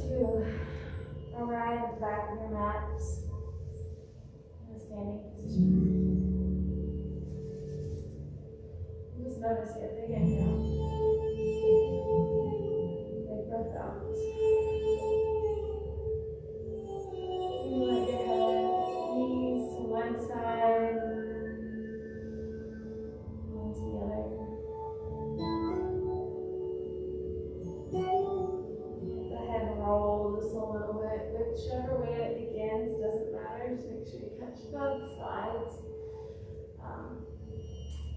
to arrive at the back of your mat in a standing position. Just notice it. Big inhale. Big breath out. You let your head ease to one side, on to the other. Let the head roll just a little bit. Whichever way it begins, doesn't matter. Just make sure you catch both sides.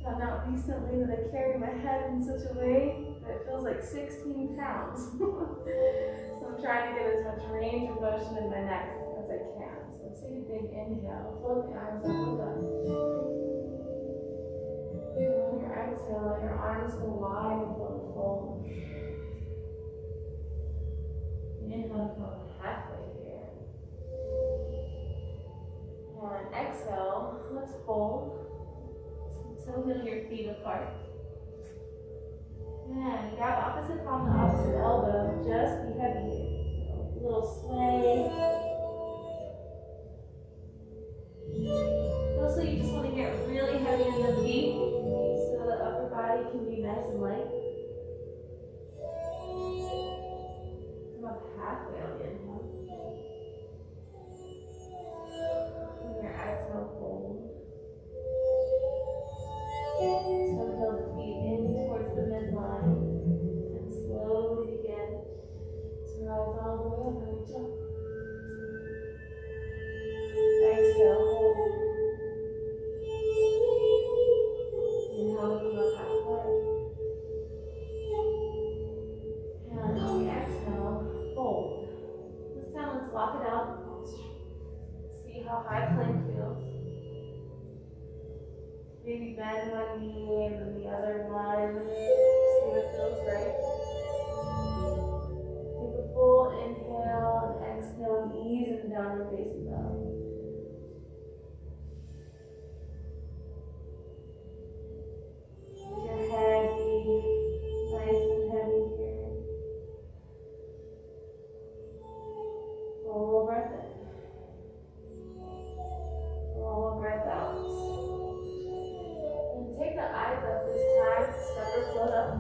Found out recently that I carry my head in such a way that it feels like 16 pounds. So I'm trying to get as much range of motion in my neck as I can. So let's take a big inhale. Float the arms up and up. And on your exhale, let your arms go wide and float forward. Inhale, come halfway here. And exhale, let's fold. So heel your feet apart. And grab opposite palm to opposite elbow. Just be heavy here. A little sway. Mostly you just want to get really heavy in the feet so the upper body can be nice and light. Come up halfway on the inhale. On your exhale, fold. So heel the feet in towards the midline and slowly begin to rise all the way up and reach up. Exhale, hold. Inhale, come up halfway. And on the exhale, fold. This time let's lock it out. See how high plank feels. Maybe bend one knee and then the other one. See what feels right. Take a full inhale and exhale and ease into downward facing dog. Let your head be nice and heavy here. Full breath in. Full breath out. Take the eyes up this time, step or float up.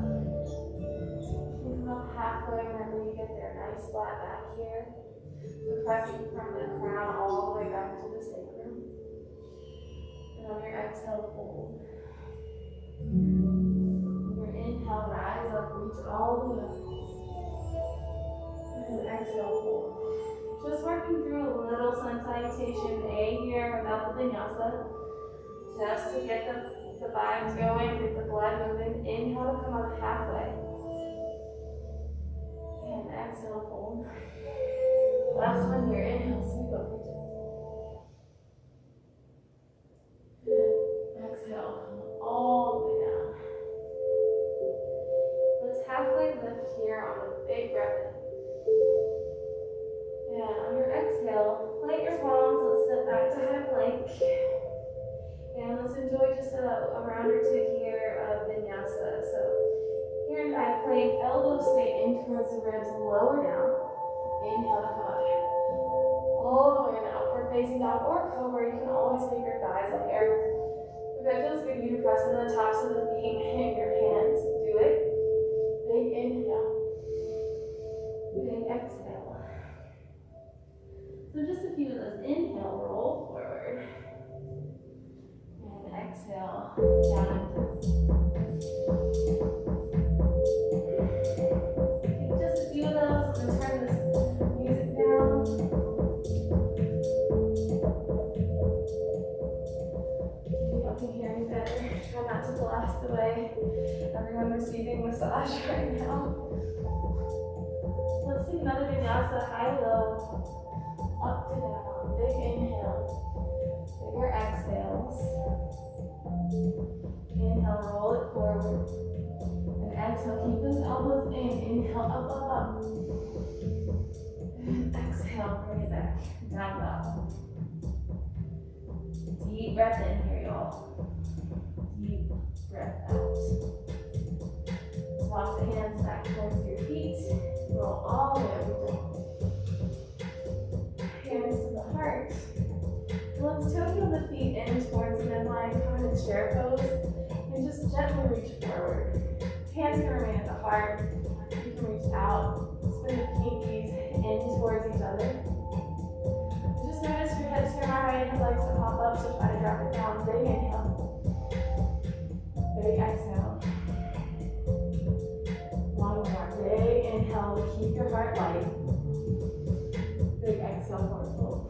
You come up halfway whenever you get there. Nice flat back here. We're pressing from the crown all the way back to the sacrum. And on your exhale, fold. Your inhale, rise up, reach all the way up. And exhale, fold. Just working through a little sun salutation A here without the vinyasa. Just to get the vibes going, get the blood moving. Inhale to come up halfway. And exhale, fold. Last one here. Inhale, sweep up, reach up. Exhale, all the way down. Let's halfway lift here on a big breath in. And on your exhale, plant your palms. Let's step back to high plank. And let's enjoy just a round or two here of vinyasa. So here in high plank, elbows stay in towards the ribs, lower down. Inhale to come up. All the way in upward facing dog or cobra. You can always leave your thighs up here. If it feels good, you to press in the tops of the feet and your hands. Do it. Big inhale. Big exhale. So just a few of those. Inhale, roll forward. Exhale, down. Take just a few of those. I'm going to turn this music down. Maybe y'all can hear me better. Try not to blast away everyone receiving massage right now. Let's take another vinyasa, high low, up to down. Big inhale. Bigger exhales. Inhale, roll it forward. And exhale, keep those elbows in. Inhale, up, up, up. And exhale, bring it back. Down, up. Deep breath in here, y'all. Deep breath out. Walk the hands back towards your feet. Roll all the way over. let's toe the feet in towards the midline, come into chair pose, and just gently reach forward. Hands can remain at the heart. You can reach out, spin the pinkies in towards each other. Just notice your head's here, my right hand likes to pop up, so try to drop it down. Big inhale. Big exhale. One more. Big inhale to keep your heart light. Big exhale, forward fold.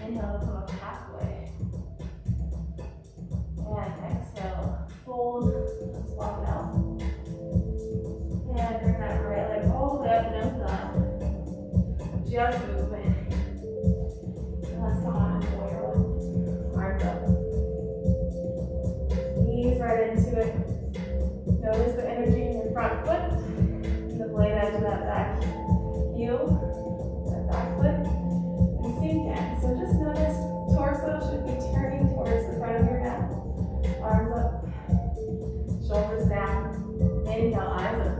Inhale, come up halfway. And exhale, fold. Let's walk it out. And bring that right leg all the way up, no thumb. Just movement. And let's come on into warrior one. Arms up. Knees right into it. Notice the energy in your front foot. The blade edge of that back heel. That back foot. And sink in. So just notice torso should be turning towards the front of your neck. Arms up. Shoulders down. Inhale, eyes up.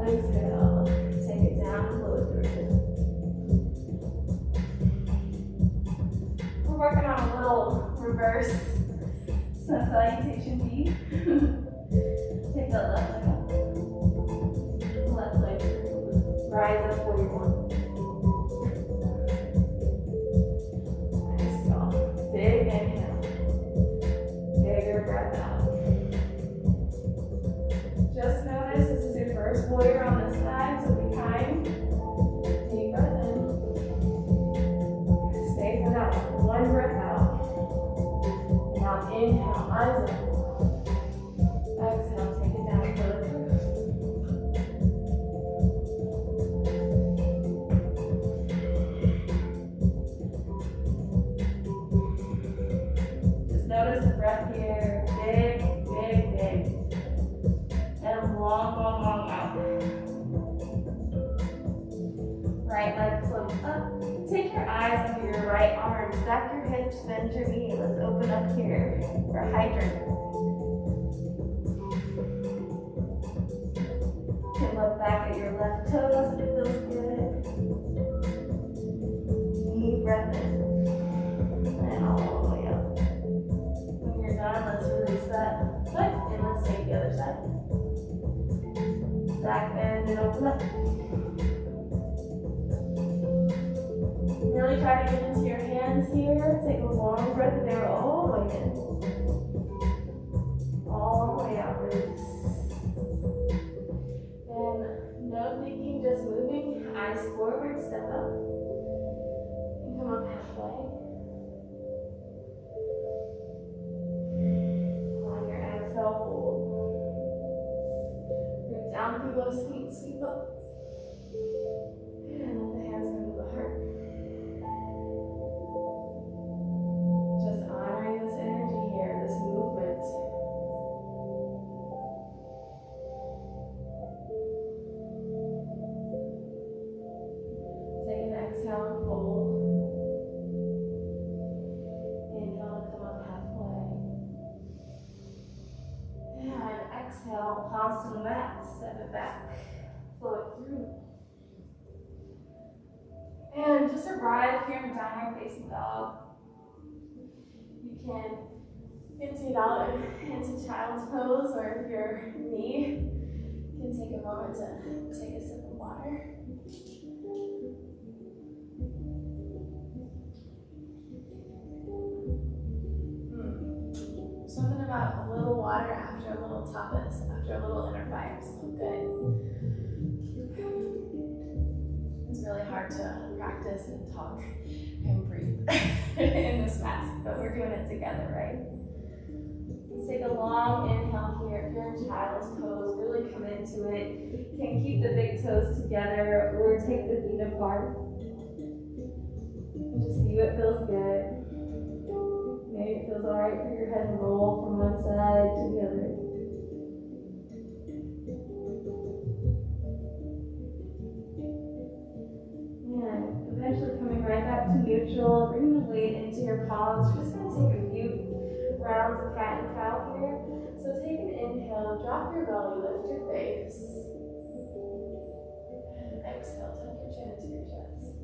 Exhale. Take it down and flow through it. We're working on a little reverse sun salutation B. Take that left leg up. Left leg through. Rise up where you want. Nice, y'all. Big inhale. Bigger breath out. Just notice this is your first warrior on this side, so be kind. Deep breath in. Stay for that one breath out. Now inhale, eyes up. Exhale, take it down, flow through. Just notice the breath here. Big, big, big. And long, long, long out. Right leg floats up. Take your eyes under your right arm. Stack your hips, bend your knee. Let's open up here for hydrant. You can look back at your left toes if it feels good. Deep breath in. And all the way up. When you're done, let's release that foot and let's take the other side. Stack, bend, and open up. Really try to get into your hands here. Take a long breath there all the way in. All the way out, release. And no thinking, just moving. Eyes forward, step up. And come up halfway. On your exhale, hold. Bring down through those feet, sweep up. And let the hands come to the heart. Just honoring this energy here, this movement. Take an exhale and fold. Inhale and come up halfway. And exhale, palms to the mat, step it back, flow it through. And just arrive here in downward facing dog. You can empty it out into child's pose, or if you're me, you can take a moment to take a sip of water. Something about a little water after a little tapas, after a little inner fire, so good. It's really hard to practice and talk and breathe in this mess, but we're doing it together, right? Let's take a long inhale here. If you're in child's pose, really commit to it. You can keep the big toes together or take the feet apart. And just see what feels good. Maybe it feels alright for your head to roll from one side to the other. And eventually coming right back to neutral, bring the weight into your palms. We're just going to take a few rounds of cat and cow here. So take an inhale, drop your belly, lift your face. And exhale, tuck your chin into your chest.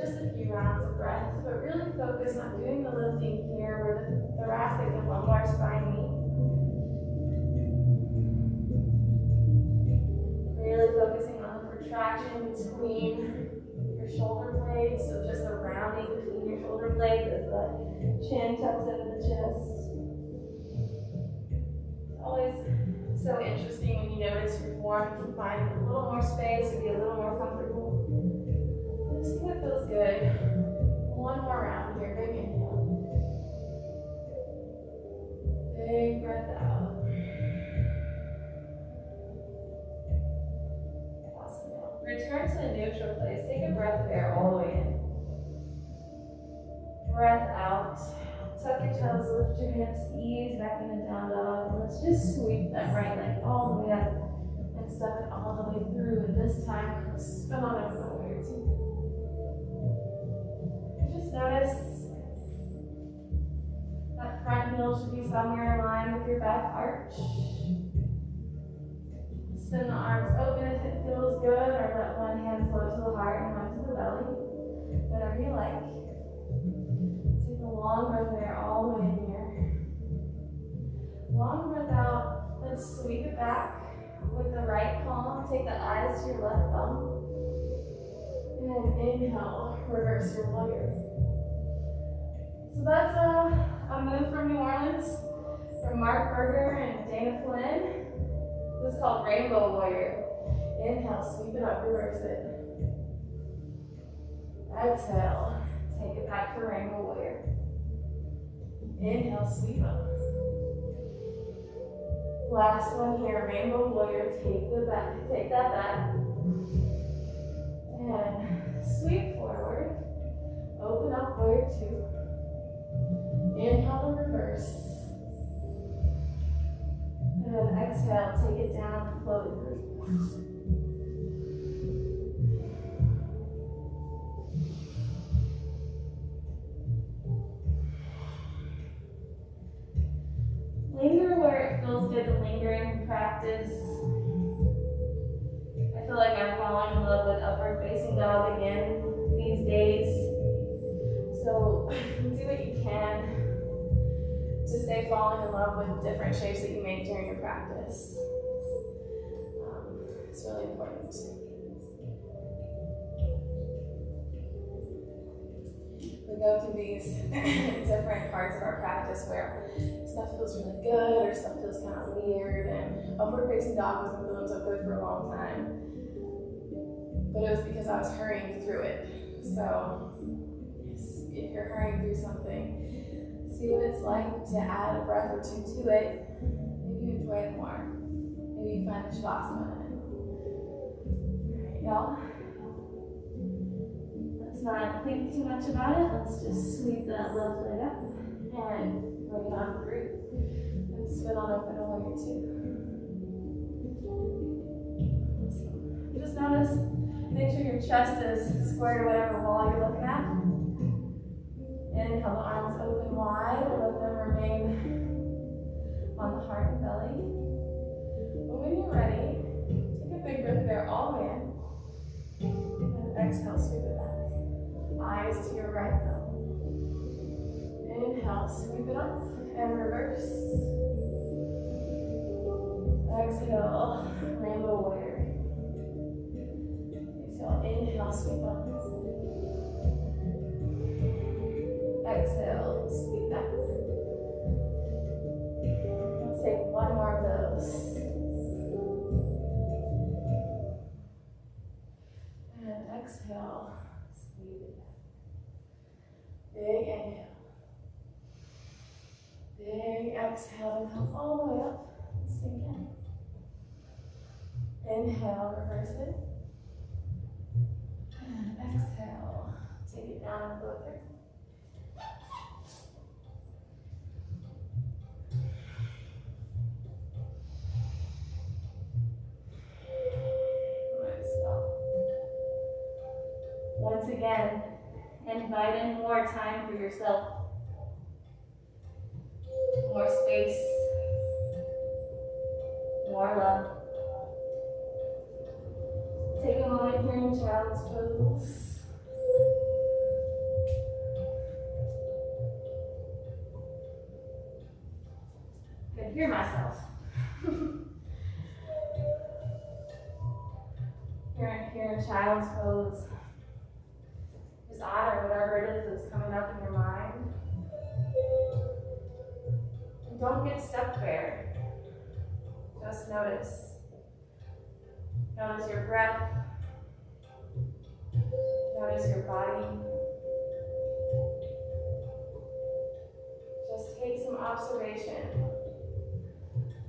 just a few rounds of breath, but really focus on doing the lifting here where the thoracic and lumbar spine meet. Really focusing on the protraction between your shoulder blades, so just a rounding between your shoulder blades as the chin tucks into the chest. It's always so interesting when you notice your form can find a little more space or be a little more comfortable. Just see what feels good. One more round here. Big inhale. Big breath out. Awesome. Now return to a neutral place. Take a breath of air all the way in. Breath out. Tuck your toes, lift your hips, ease back into down dog. And let's just sweep that right leg all the way up and step it all the way through. And this time, spin on over the warrior two. Just notice that front heel should be somewhere in line with your back arch. Spin the arms open if it feels good, or let one hand float to the heart and one to the belly. Whatever you like. Take a long breath there, all the way in here. Long breath out. Let's sweep it back with the right palm. Take the eyes to your left thumb. And inhale, reverse your warrior. So that's a move from New Orleans, from Mark Berger and Dana Flynn. This is called Rainbow Warrior. Inhale, sweep it up, reverse it. Exhale, take it back for Rainbow Warrior. Inhale, sweep up. Last one here, Rainbow Warrior. Take that back. And sweep forward. Open up, Warrior two. Inhale to reverse. And then exhale, take it down and float it through. Linger where it feels good to linger in practice. I feel like I'm falling in love with upward facing dog again these days. So do what you can to stay falling in love with different shapes that you make during your practice. It's really important. We go through these different parts of our practice where stuff feels really good or stuff feels kind of weird, and upward facing dog wasn't feeling so good for a long time. But it was because I was hurrying through it. So if you're hurrying through something, see what it's like to add a breath or two to it. Maybe you enjoy it more. Maybe you find the shavasana in it. Alright, y'all. Let's not think too much about it. Let's just sweep that left leg up and bring it on through. And spin on open to warrior two. Awesome. Just notice, make sure your chest is square to whatever wall you're looking at. Inhale, the arms open wide, and let them remain on the heart and belly. But when you're ready, take a big breath there all the way in. And exhale, sweep it back. Eyes to your right thumb. Inhale, sweep it up and reverse. Exhale, rainbow warrior. Exhale, inhale, sweep up. Exhale, sweep back. Let's take one more of those. And exhale, sweep it back. Big inhale. Big exhale and come all the way up. Sink in. Inhale, reverse it. And exhale, take it down and float through. Once again, invite in more time for yourself. More space. More love. Take a moment here in child's pose. hear myself. You're in child's pose. Just honor whatever it is that's coming up in your mind. And don't get stuck there. Just notice. Notice your breath. Notice your body. Just take some observation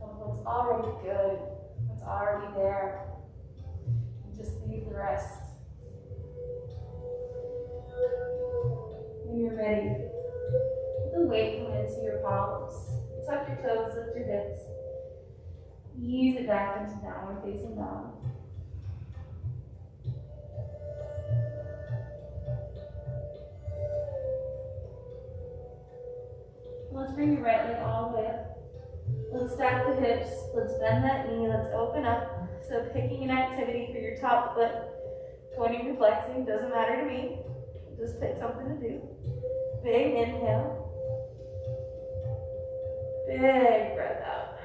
of what's already good, what's already there. And just leave the rest. When you're ready, let the weight come into your palms. Tuck your toes, lift your hips. Ease it back into downward facing dog. Let's bring your right leg all the way up. Let's stack the hips. Let's bend that knee. Let's open up. So picking an activity for your top foot, pointing or flexing, doesn't matter to me. Just pick something to do. Big inhale. Big breath out.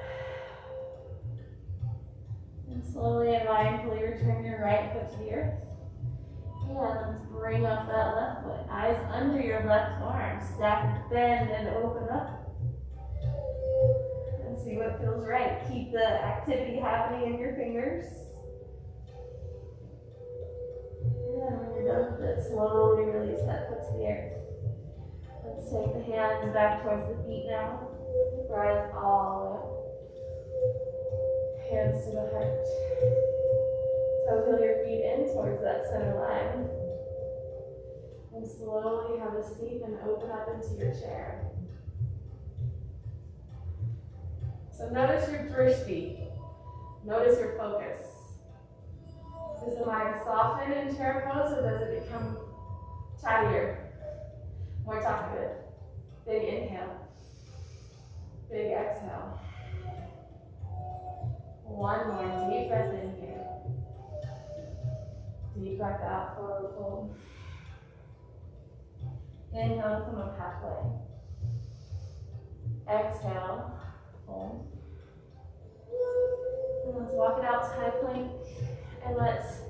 And slowly and mindfully return your right foot to the earth. And let's bring up that left foot. Eyes under your left arm. Stack, bend, and open up. And see what feels right. Keep the activity happening in your fingers. And when you're done with it, slowly release that foot to the earth. Let's take the hands back towards the feet now. Rise all the way up. Hands to the heart. So feel your feet in towards that center line. And slowly have a seat and open up into your chair. So notice your drishti. Notice your focus. Does the mind soften in chair pose or does it become chattier? More talkative. Big inhale. Big exhale. One more deep breath in here. Deep breath out, forward fold. Inhale, come up halfway. Exhale, fold. And let's walk it out to high plank. And let's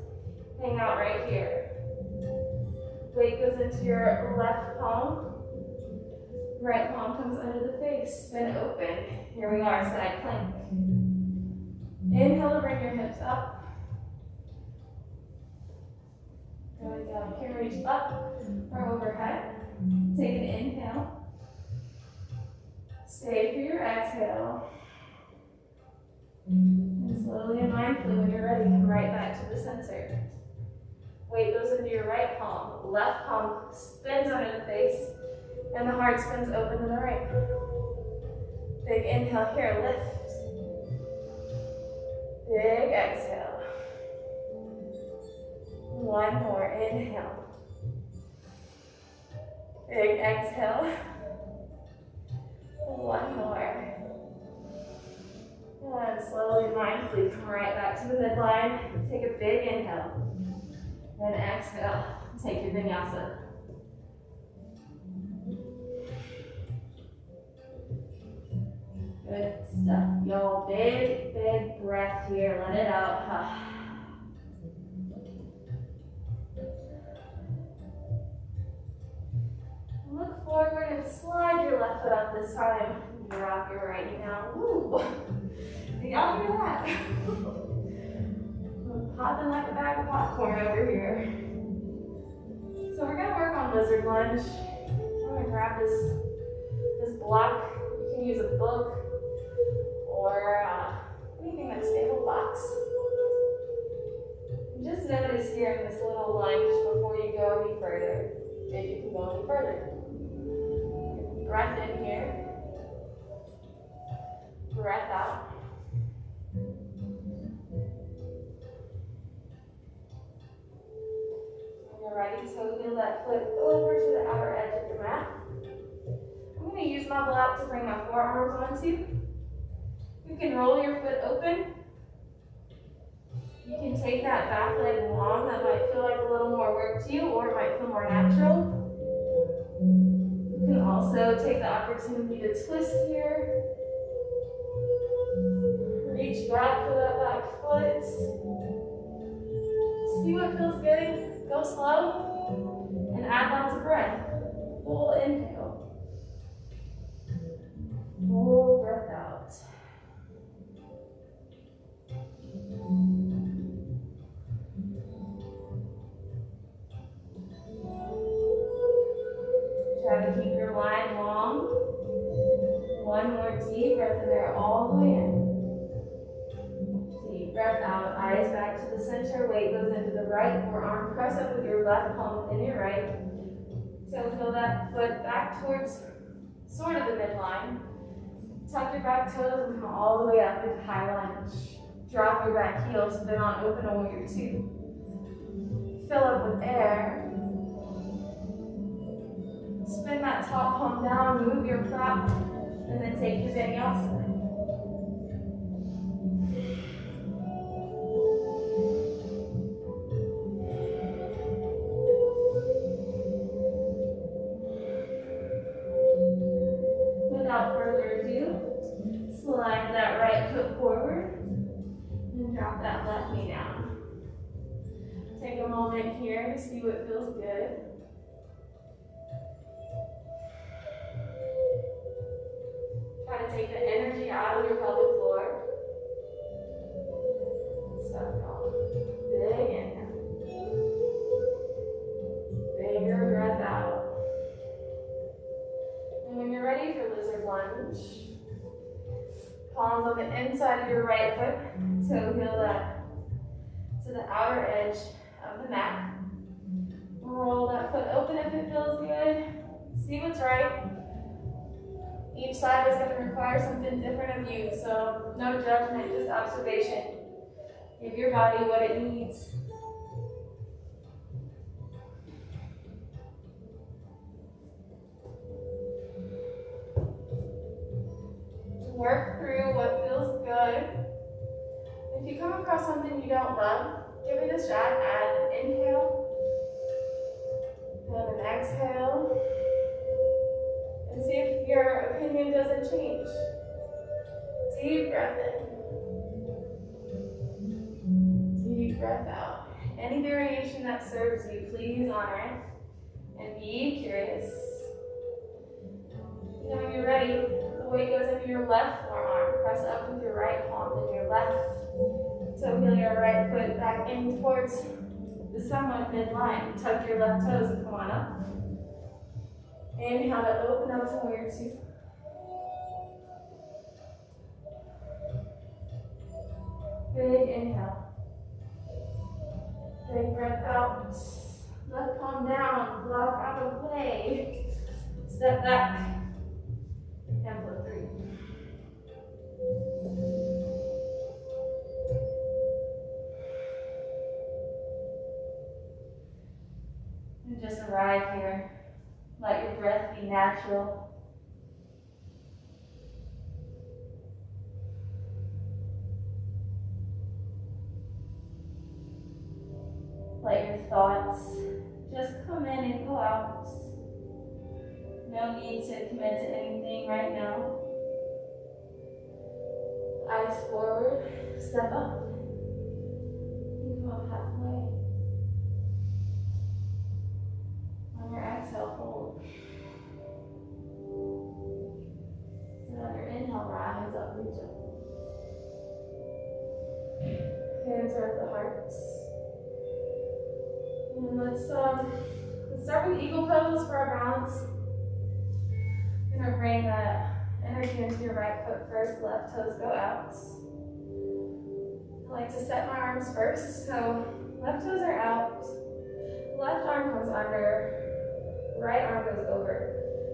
hang out right here. Weight goes into your left palm. Right palm comes under the face. Then open. Here we are, side plank. Inhale to bring your hips up. There we go. You can reach up or overhead. Take an inhale. Stay for your exhale. And slowly and mindfully, when you're ready, come right back to the center. Weight goes into your right palm. Left palm spins under the face. And the heart spins open to the right. Big inhale here, lift. Big exhale. One more, inhale. Big exhale. One more. And slowly, mindfully, come right back to the midline. Take a big inhale. Then exhale. Take your vinyasa. Good stuff, y'all. Big, big breath here. Let it out. Look forward and slide your left foot up this time. Drop your right now. Woo! Y'all hear that? I'm popping like a bag of popcorn over here. So we're gonna work on lizard lunge. I'm gonna grab this block. You can use a book or anything that's stable box. Just notice here in this little lunge before you go any further, if you can go any further. Breath in here. Breath out. When you're ready, so wheel that foot over to the outer edge of your mat. I'm going to use my block to bring my forearms onto. You can roll your foot open. You can take that back leg long. That might feel like a little more work to you, or it might feel more natural. You can also take the opportunity to twist here. Reach back for that back foot. See what feels good. Go slow and add lots of breath. Full inhale. Full breath out. Try to keep your line long. One more deep breath in there, all the way in. Deep breath out, eyes back to the center, weight goes into the right forearm. Press up with your left palm within your right. So feel that foot back towards sort of the midline. Tuck your back toes and come all the way up into high lunge. Drop your back heels, put on open warrior two. Fill up with air. Spin that top palm down, move your prop, and then take your vinyasa. Without further ado, slide that right foot forward and drop that left knee down. Take a moment here to see what feels good. Try to take the energy out of your pelvic floor. Step up. Big inhale. Bigger breath out. And when you're ready for lizard lunge, palms on the inside of your right foot, toe heel that to the outer edge of the mat. Roll that foot open if it feels good. See what's right. Each side is going to require something different of you, so no judgment, just observation. Give your body what it needs. Work through what feels good. If you come across something you don't love, give it a shot. Add an inhale and an exhale. And see if your opinion doesn't change. Deep breath in. Deep breath out. Any variation that serves you, please honor it. And be curious. Now when you're ready, the weight goes into your left forearm. Press up with your right palm and your left. So heel your right foot back in towards the somewhat midline. Tuck your left toes and come on up. Inhale to open up to warrior two. Big inhale. Big breath out. Left palm down, block out of play. Step back. And flip three. And just arrive here. Let your breath be natural. Let your thoughts just come in and go out. No need to commit to anything right now. Eyes forward, step up. You come up halfway. On your exhale, hold. And on your inhale, rise up, reach up. Hands are at the hearts. And let's start with eagle pose for our balance. You're gonna bring that energy into your right foot first, left toes go out. I like to set my arms first, so left toes are out, left arm comes under, right arm goes over.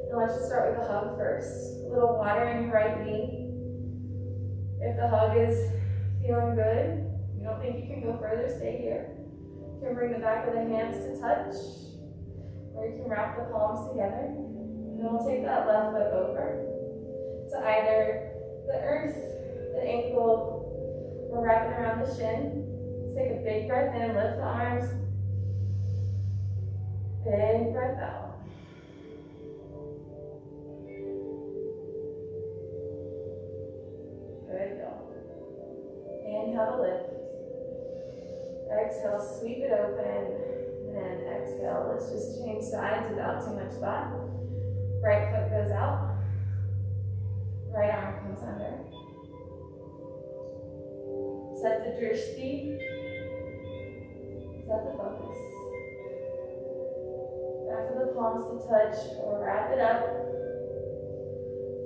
And let's just start with the hug first. A little water in your right knee. If the hug is feeling good, you don't think you can go further, stay here. You can bring the back of the hands to touch, or you can wrap the palms together. And then we'll take that left foot over to either the earth, the ankle, or wrap it around the shin. Let's take a big breath in, lift the arms. Big breath out. Good, go. exhale, sweep it open. And exhale, let's just change sides without too much thought. Right foot goes out. Right arm comes under. Set the drishti. Set the focus. Back of the palms to touch or wrap it up.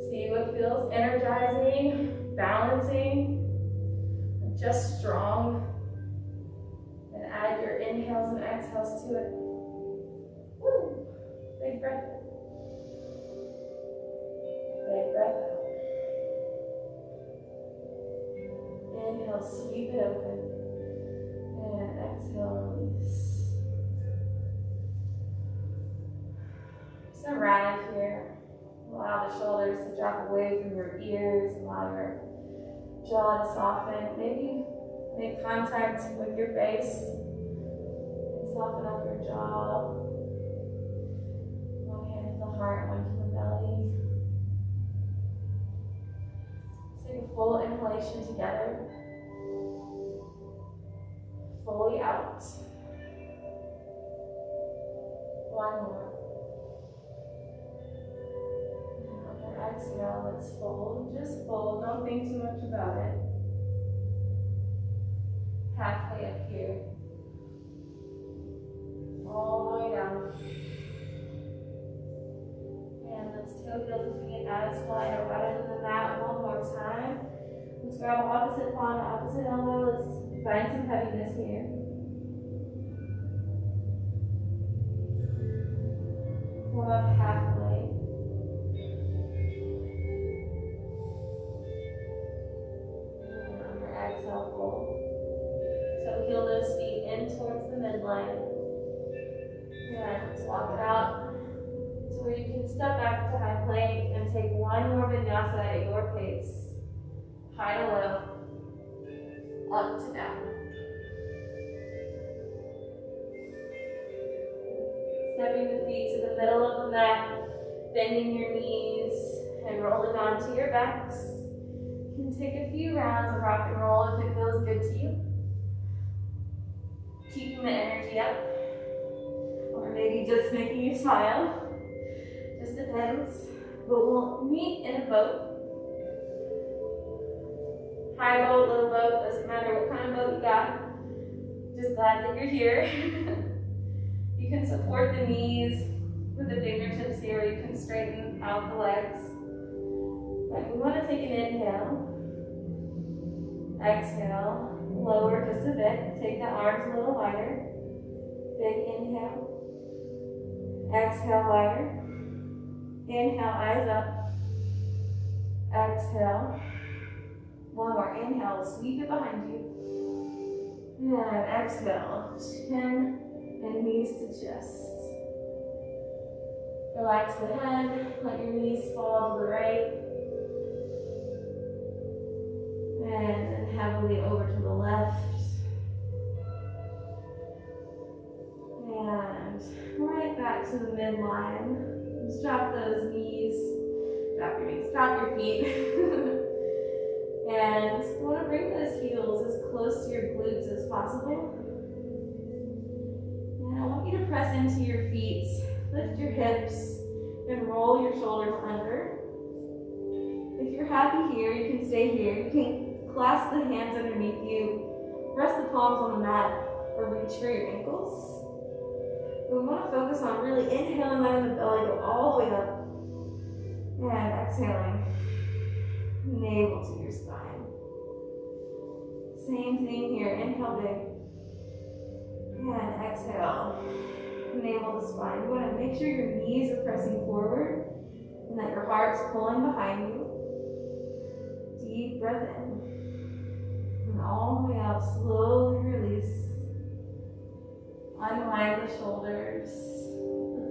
See what feels energizing, balancing, just strong. And add your inhales and exhales to it. Woo! Big breath. Big breath out. Inhale, sweep it open. And exhale, release. Just arrive here. Allow the shoulders to drop away from your ears. Allow your jaw to soften. Maybe make contact with your face. And soften up your jaw. One hand to the heart, one to the belly. Take a full inhalation together. Fully out. One more. And on exhale, let's fold. Just fold. Don't think too much about it. Halfway up here. All the way down. And let's toe heel the feet as wide or wider than the mat one more time. Let's grab opposite palm, opposite elbow. Let's find some heaviness here. Warm up halfway. And on your exhale, fold. So heel those feet in towards the midline. And let's walk it out to where you can step back to high plank and take one more vinyasa at your pace. High to low. Up to down. Stepping the feet to the middle of the mat, bending your knees and rolling onto your backs. You can take a few rounds of rock and roll if it feels good to you. Keeping the energy up, or maybe just making you smile. Just depends. But we'll meet in a boat. High boat, low boat, doesn't matter what kind of boat you got. Just glad that you're here. You can support the knees with the fingertips here. You can straighten out the legs. And we want to take an inhale. Exhale. Lower just a bit. Take the arms a little wider. Big inhale. Exhale wider. Inhale, eyes up. Exhale. One more inhale, sweep it behind you. And exhale, chin and knees to chest. Relax the head, let your knees fall to the right. And then heavily over to the left. And right back to the midline. Just drop those knees, drop your knees, drop your feet. And you want to bring those heels as close to your glutes as possible. And I want you to press into your feet, lift your hips, and roll your shoulders under. If you're happy here, you can stay here. You can clasp the hands underneath you, rest the palms on the mat, or reach for your ankles. But we want to focus on really inhaling, letting the belly go all the way up, and exhaling. Navel to your spine. Same thing here. Inhale big. And exhale. Navel to spine. You want to make sure your knees are pressing forward and that your heart's pulling behind you. Deep breath in. And all the way out. Slowly release. Unwind the shoulders.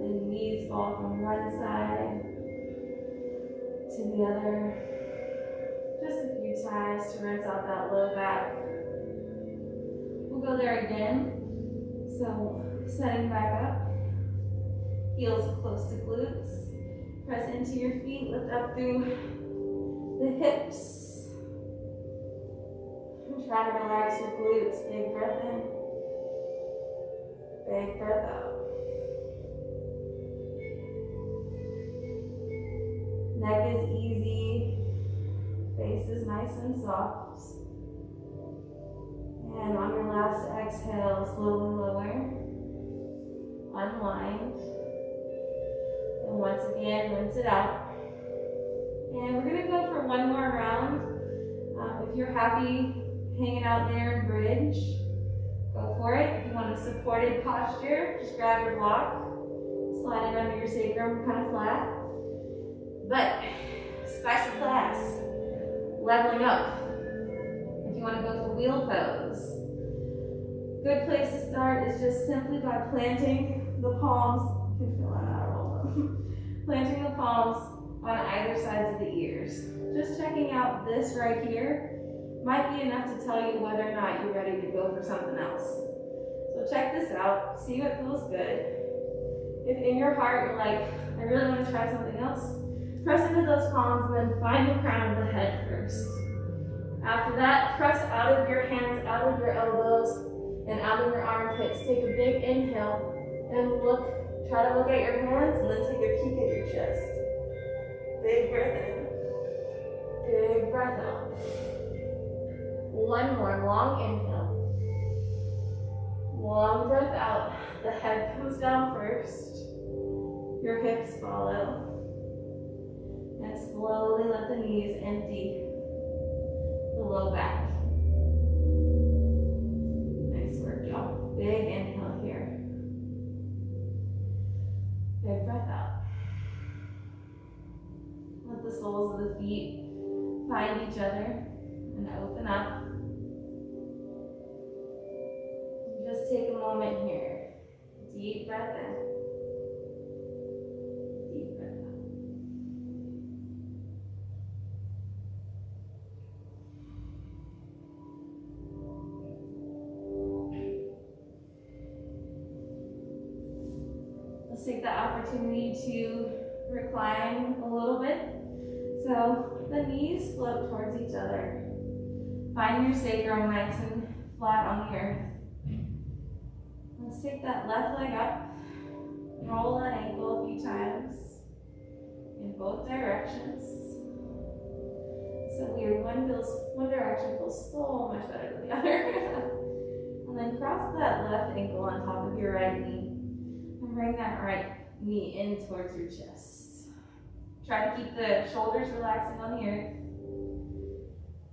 Let the knees fall from one side to the other. Just a few times to rinse out that low back. We'll go there again. So setting back up. Heels close to glutes. Press into your feet. Lift up through the hips. And try to relax your glutes. Big breath in. Big breath out. Neck is easy. Face is nice and soft. And on your last exhale, slowly lower. Unwind. And once again, rinse it out. And we're going to go for one more round. If you're happy hanging out there in bridge, go for it. If you want a supported posture, just grab your block, slide it under your sacrum kind of flat. But spice of class, leveling up. If you want to go for wheel pose, good place to start is just simply by planting the palms. You can feel that out, roll them. Planting the palms on either sides of the ears. Just checking out this right here might be enough to tell you whether or not you're ready to go for something else. So check this out, see what feels good. If in your heart you're like, I really want to try something else, press into those palms and then find the crown of the head first. After that, press out of your hands, out of your elbows, and out of your armpits. Take a big inhale and look, try to look at your hands and then take a peek at your chest. Big breath in, big breath out. One more long inhale. Long breath out. The head comes down first. Your hips follow. And slowly let the knees empty the low back. Nice work, y'all. Big inhale here. Big breath out. Let the soles of the feet find each other and open up. Just take a moment here. Deep breath in. Deep breath out. Let's take the opportunity to recline a little bit. So the knees float towards each other. Find your sacrum nice and flat on the earth. Let's take that left leg up. Roll that ankle a few times in both directions. So weird, one direction feels so much better than the other. And then cross that left ankle on top of your right knee. And bring that right knee in towards your chest. Try to keep the shoulders relaxing on the earth.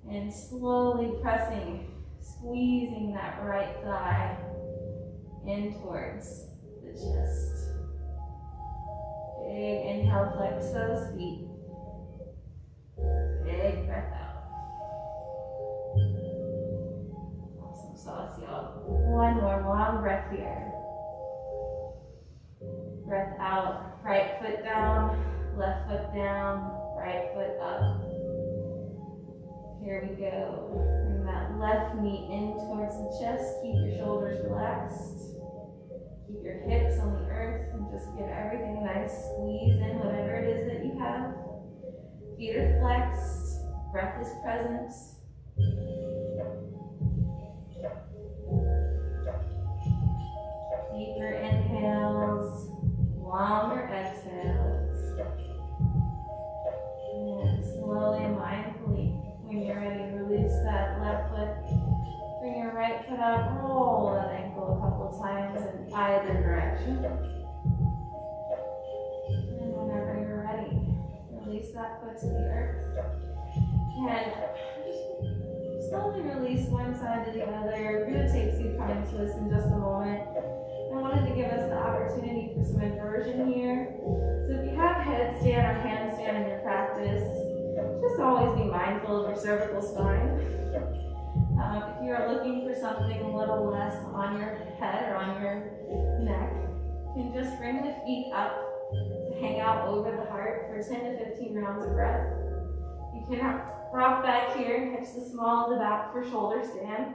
And slowly pressing, squeezing that right thigh in towards the chest. Big inhale, flex those feet. Big breath out. Awesome sauce, y'all. One more long breath here. Breath out, right foot down, left foot down, right foot up. Here we go. Bring that left knee in towards the chest. Keep your shoulders relaxed. Keep your hips on the earth and just get everything nice. Squeeze in whatever it is that you have. Feet are flexed. Breath is present. Deeper inhales. Longer exhales. And slowly and mindfully, when you're ready, release that left foot. Bring your right foot up, roll that ankle a couple times in either direction. And whenever you're ready, release that foot to the earth. And just slowly release one side to the other. We're going to take supine twists in just a moment. I wanted to give us the opportunity for some inversion here. So if you have headstand or handstand in your practice, just always be mindful of your cervical spine. If you are looking for something a little less on your head or on your neck, you can just bring the feet up to hang out over the heart for 10 to 15 rounds of breath. You can rock back here, catch the small of the back for shoulder stand.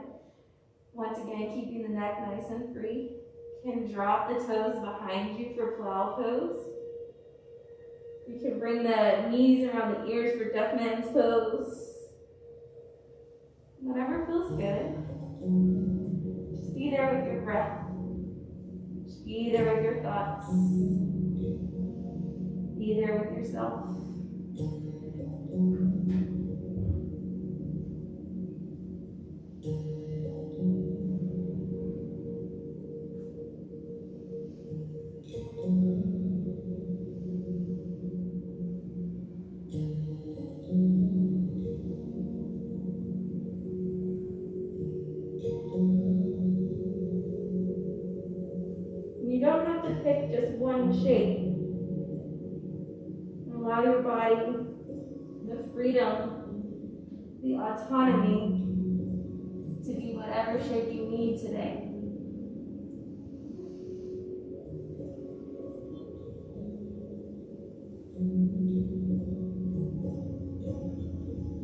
Once again, keeping the neck nice and free. You can drop the toes behind you for plow pose. You can bring the knees around the ears for deaf man's pose. Whatever feels good. Just be there with your breath. thoughts. Be there with yourself. You don't have to pick just one shape. Allow your body the freedom, the autonomy to be whatever shape you need today.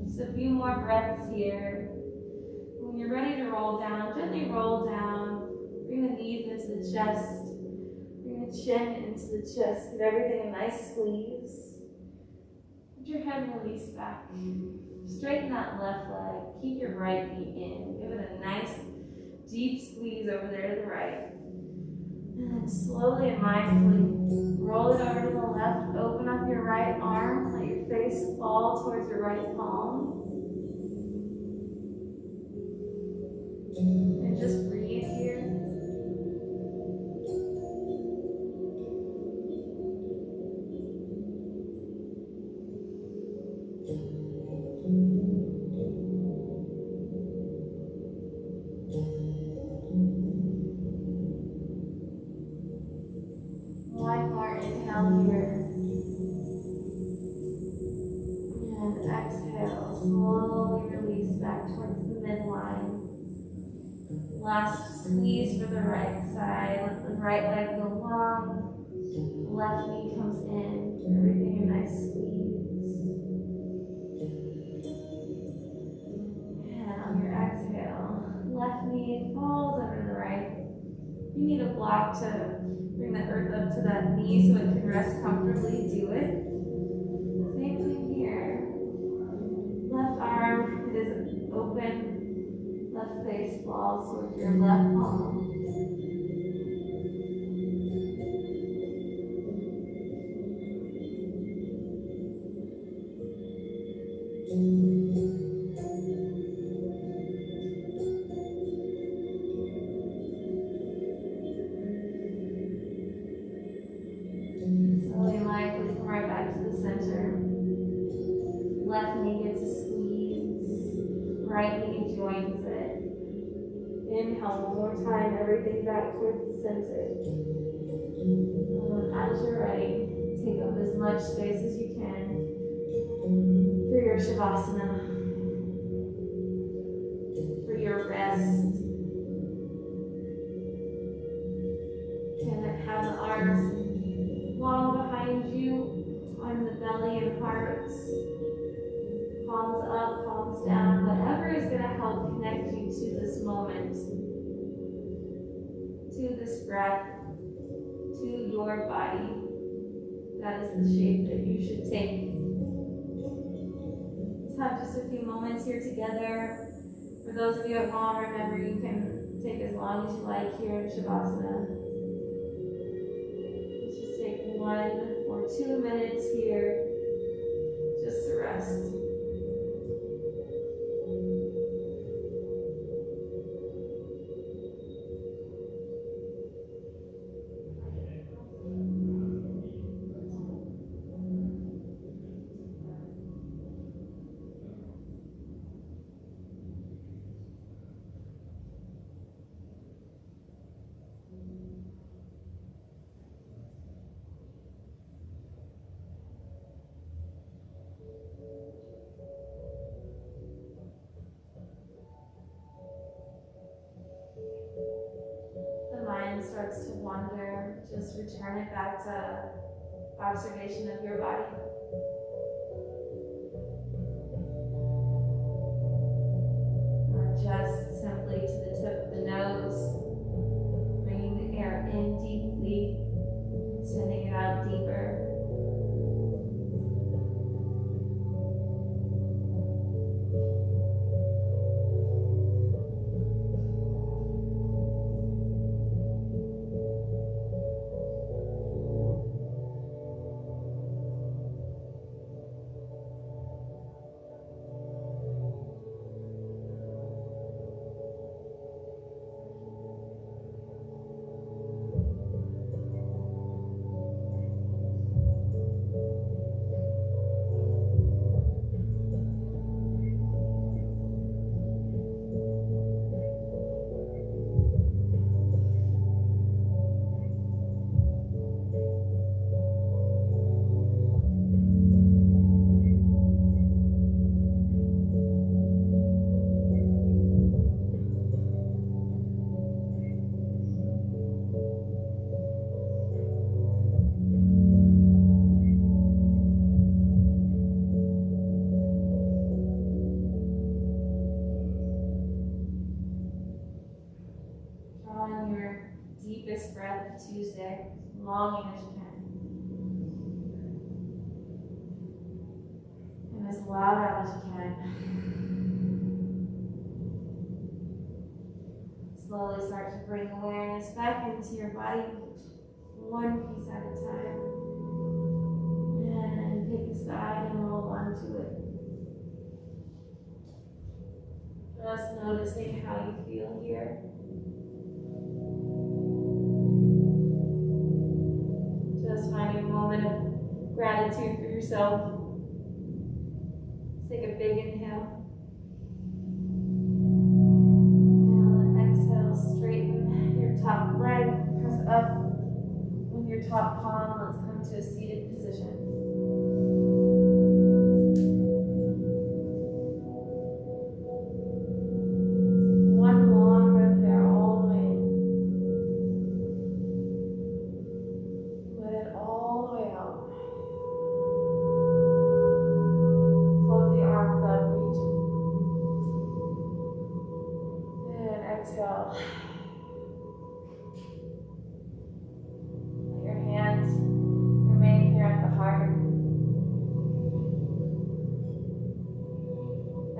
Just a few more breaths here. When you're ready to roll down, gently roll down. Bring the knees into the chest. Bring the chin into the chest. Give everything a nice squeeze. Let your head release back. Straighten that left leg. Keep your right knee in. Give it a nice deep squeeze over there to the right. And then slowly and mindfully roll it over to the left. Open up your right arm. Let your face fall towards your right palm. And just breathe here. One more inhale here. And exhale. Slowly release back towards the midline. Last squeeze for the right side. Let the right leg go long. Left knee comes in. Give everything a nice squeeze. And on your exhale, left knee falls over the right. You need a block to bring the earth up to that knee so it can rest comfortably. Do it. Same thing here. Left arm, it is open. Left face falls towards your left palm. Slowly and lightly come right back to the center. Left knee gets a squeeze. Right knee joins it. Inhale one more time, everything back towards the center. As you're ready, take up as much space as you can for your Shavasana, for your rest. And have the arms long behind you on the belly and heart. Palms up, palms down, whatever is going to help connect you to this moment, to this breath, to your body. That is the shape that you should take. Let's have just a few moments here together. For those of you at home, remember you can take as long as you like here in Shavasana. Let's just take 1 or 2 minutes here just to rest. Starts to wander, just return it back to observation of your body. Or just simply to the tip of the nose, bringing the air in deeply, sending it out deeper. biggest breath of Tuesday, longing as you can. And as loud out as you can. Slowly start to bring awareness back into your body, one piece at a time. And pick a side and roll onto it. Just noticing how you feel here. Just finding a moment of gratitude for yourself. Take a big inhale. And on the exhale, straighten your top leg, press up with your top palm. Let's come to a seated position. One long breath there, all the way in. Let it all the way out. Float the arms up, reach. And exhale. Let your hands remain here at the heart.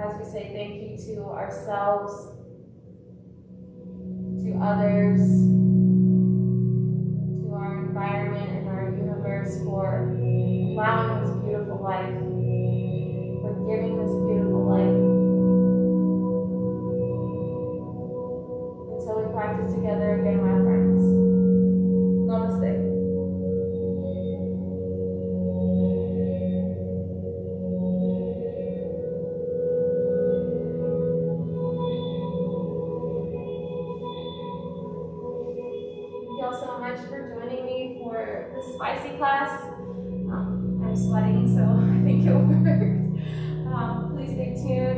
As we say thank you to ourselves, to others, to our environment and our universe for allowing this beautiful life, for giving this beautiful life. Until we practice together again, my friends. Namaste. Thank y'all so much for joining me for the spicy class. I'm sweating, so I think it worked. Please stay tuned.